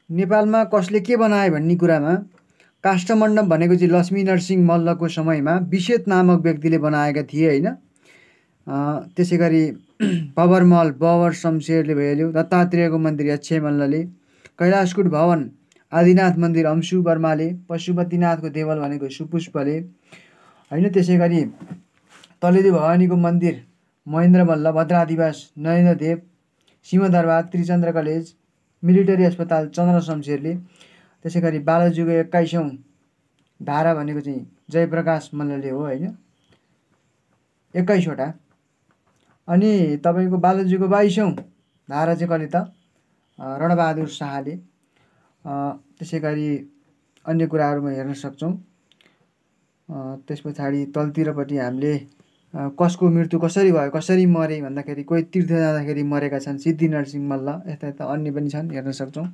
नेपालमा कसले के बनाए भन्ने कुरामा काष्ठमण्डप भनेको चाहिँ लक्ष्मीनरसिंह मल्लको समयमा विशेत नामक व्यक्तिले बनाएका थिए होइन। त्यसै गरी बबरमल बबर शमशेरले भइहाल्यो, दत्तात्रेयको मन्दिर याच्छे मल्लले, कैलाशकुट भवन आदिनाथ मन्दिर अंशु वर्माले, पशुपतिनाथको देवल भनेको सुपुष्पले होइन। त्यसै गरी तलेदी भवानीको मन्दिर महेन्द्र मल्ल, भद्रादिवास नरेन्द्रदेव, सिंहदरबार त्रिचन्द्र कलेज, मिलिटरी अस्पताल चन्द्र शमशेरले। त्यसै गरी बालजुको 21औं धारा भनेको चाहिँ जयप्रकाश मल्लले हो होइन, 21वटा। अनि तपाईँको बालजुको 22औं धारा चाहिँ कसले त रणबहादुर शाहले। त्यसै गरी अन्य कुराहरूमा हेर्न सक्छौँ। त्यस पछाडि तलतिरपट्टि हामीले कसको मृत्यु कसरी भयो, कसरी मरे भन्दाखेरि कोही तीर्थ जाँदाखेरि मरेका छन्, सिद्धिनरसिंह मल्ल, यस्ता यस्ता अन्य पनि छन्, हेर्न सक्छौँ।